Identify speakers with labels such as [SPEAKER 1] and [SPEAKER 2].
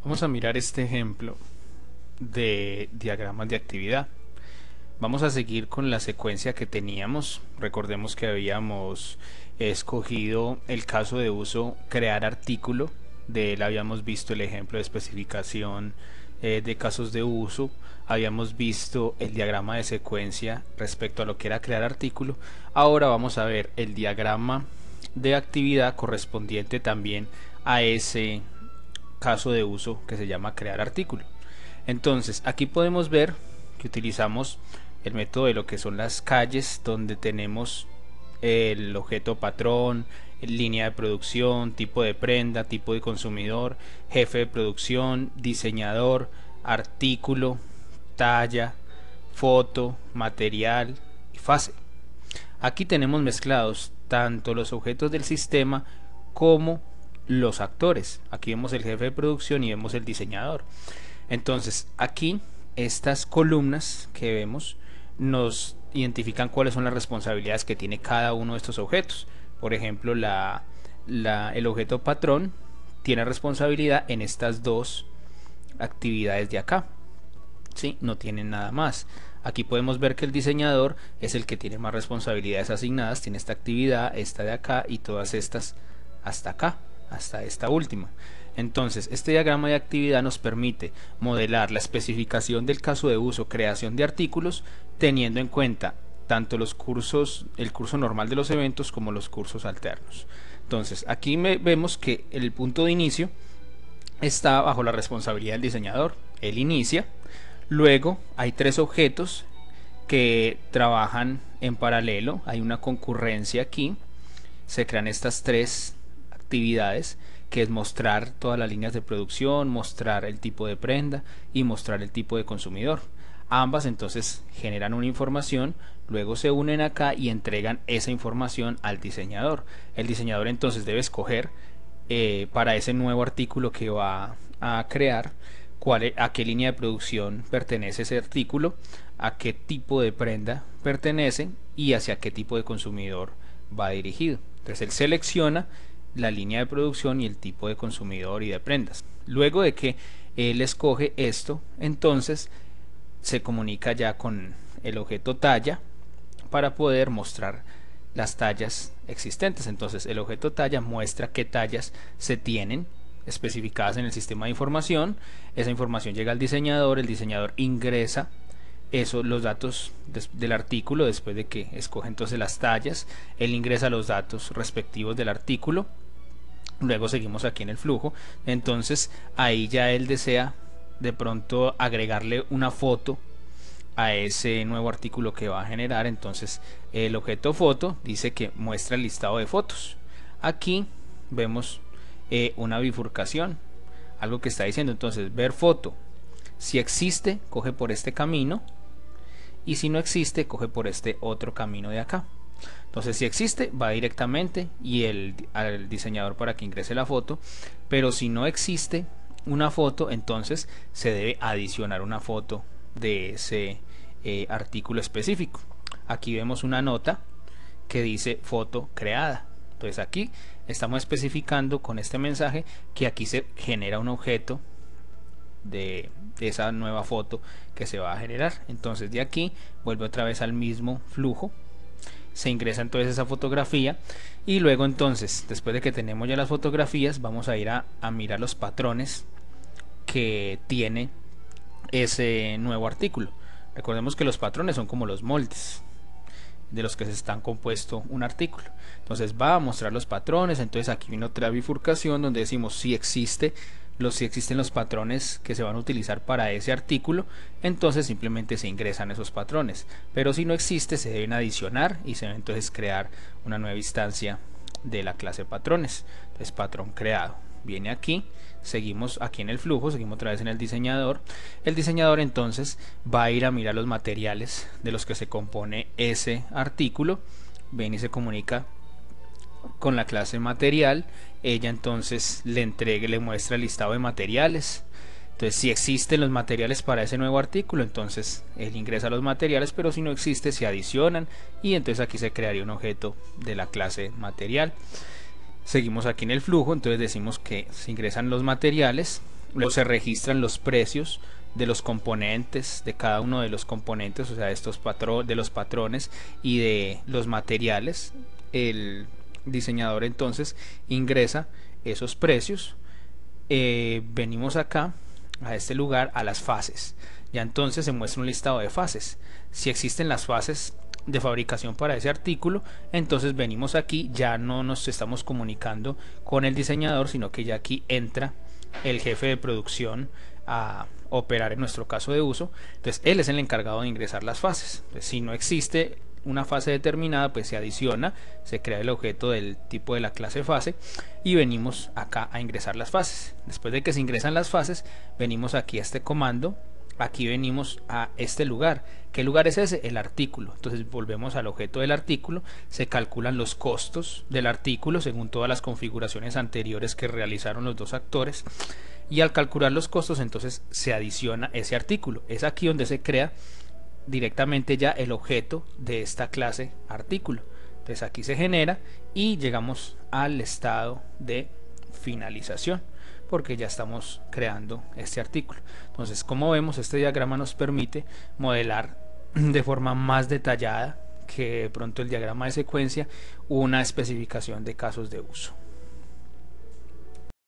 [SPEAKER 1] Vamos a mirar este ejemplo de diagramas de actividad. Vamos a seguir con la secuencia que teníamos. Recordemos que habíamos escogido el caso de uso crear artículo. De él habíamos visto el ejemplo de especificación de casos de uso. Habíamos visto el diagrama de secuencia respecto a lo que era crear artículo. Ahora vamos a ver el diagrama de actividad correspondiente también a ese caso de uso que se llama crear artículo. Entonces aquí podemos ver que utilizamos el método de lo que son las calles, donde tenemos el objeto patrón, línea de producción, tipo de prenda, tipo de consumidor, jefe de producción, diseñador, artículo, talla, foto, material y fase. Aquí tenemos mezclados tanto los objetos del sistema como los actores. Aquí vemos el jefe de producción y vemos el diseñador. Entonces aquí estas columnas que vemos nos identifican cuáles son las responsabilidades que tiene cada uno de estos objetos. Por ejemplo, el objeto patrón tiene responsabilidad en estas dos actividades de acá, ¿sí? No tienen nada más. Aquí podemos ver que el diseñador es el que tiene más responsabilidades asignadas, tiene esta actividad, esta de acá y todas estas hasta acá, hasta esta última. Entonces, este diagrama de actividad nos permite modelar la especificación del caso de uso, creación de artículos, teniendo en cuenta tanto los cursos, el curso normal de los eventos como los cursos alternos. Entonces, aquí vemos que el punto de inicio está bajo la responsabilidad del diseñador. Él inicia, luego hay tres objetos que trabajan en paralelo, hay una concurrencia aquí, se crean estas tres actividades, que es mostrar todas las líneas de producción, mostrar el tipo de prenda y mostrar el tipo de consumidor. Ambas entonces generan una información, luego se unen acá y entregan esa información al diseñador. El diseñador entonces debe escoger para ese nuevo artículo que va a crear a qué línea de producción pertenece ese artículo, a qué tipo de prenda pertenece y hacia qué tipo de consumidor va dirigido. Entonces él selecciona la línea de producción y el tipo de consumidor y de prendas. Luego de que él escoge esto, entonces se comunica ya con el objeto talla para poder mostrar las tallas existentes. Entonces el objeto talla muestra qué tallas se tienen especificadas en el sistema de información. Esa información llega al diseñador, el diseñador ingresa los datos del artículo después de que escoge entonces las tallas. Él ingresa los datos respectivos del artículo, luego seguimos aquí en el flujo. Entonces ahí ya él desea de pronto agregarle una foto a ese nuevo artículo que va a generar. Entonces el objeto foto dice que muestra el listado de fotos. Aquí vemos una bifurcación, algo que está diciendo entonces ver foto, si existe coge por este camino y si no existe coge por este otro camino de acá. Entonces si existe va directamente y al diseñador para que ingrese la foto, pero si no existe una foto entonces se debe adicionar una foto de ese artículo específico. Aquí vemos una nota que dice foto creada. Entonces aquí estamos especificando con este mensaje que aquí se genera un objeto de esa nueva foto que se va a generar. Entonces de aquí vuelve otra vez al mismo flujo, se ingresa entonces esa fotografía y luego entonces después de que tenemos ya las fotografías vamos a ir a mirar los patrones que tiene ese nuevo artículo. Recordemos que los patrones son como los moldes de los que se están compuesto un artículo. Entonces va a mostrar los patrones. Entonces aquí viene otra bifurcación donde decimos si existen los patrones que se van a utilizar para ese artículo, entonces simplemente se ingresan esos patrones, pero si no existe se deben adicionar y se debe entonces crear una nueva instancia de la clase patrones. Entonces patrón creado viene aquí, seguimos aquí en el flujo, seguimos otra vez en el diseñador. El diseñador entonces va a ir a mirar los materiales de los que se compone ese artículo, ven y se comunica con la clase material. Ella entonces le muestra el listado de materiales. Entonces si existen los materiales para ese nuevo artículo, entonces él ingresa los materiales, pero si no existe se adicionan y entonces aquí se crearía un objeto de la clase material. Seguimos aquí en el flujo, entonces decimos que se ingresan los materiales Luego se registran los precios de los componentes, de cada uno de los componentes, o sea, de los patrones y de los materiales. El diseñador entonces ingresa esos precios. Venimos acá a este lugar, a las fases. Ya entonces se muestra un listado de fases. Si existen las fases de fabricación para ese artículo, entonces venimos aquí, ya no nos estamos comunicando con el diseñador, sino que ya aquí entra el jefe de producción a operar en nuestro caso de uso. Entonces él es el encargado de ingresar las fases. Entonces, si no existe una fase determinada, pues se adiciona, se crea el objeto del tipo de la clase fase y venimos acá a ingresar las fases. Después de que se ingresan las fases, venimos aquí a este comando. Aquí venimos a este lugar. ¿Qué lugar es ese? El artículo. Entonces volvemos al objeto del artículo, se calculan los costos del artículo según todas las configuraciones anteriores que realizaron los dos actores, y al calcular los costos entonces se adiciona ese artículo. Es aquí donde se crea directamente ya el objeto de esta clase artículo. Entonces aquí se genera y llegamos al estado de finalización, porque ya estamos creando este artículo. Entonces, como vemos, este diagrama nos permite modelar de forma más detallada que de pronto el diagrama de secuencia una especificación de casos de uso.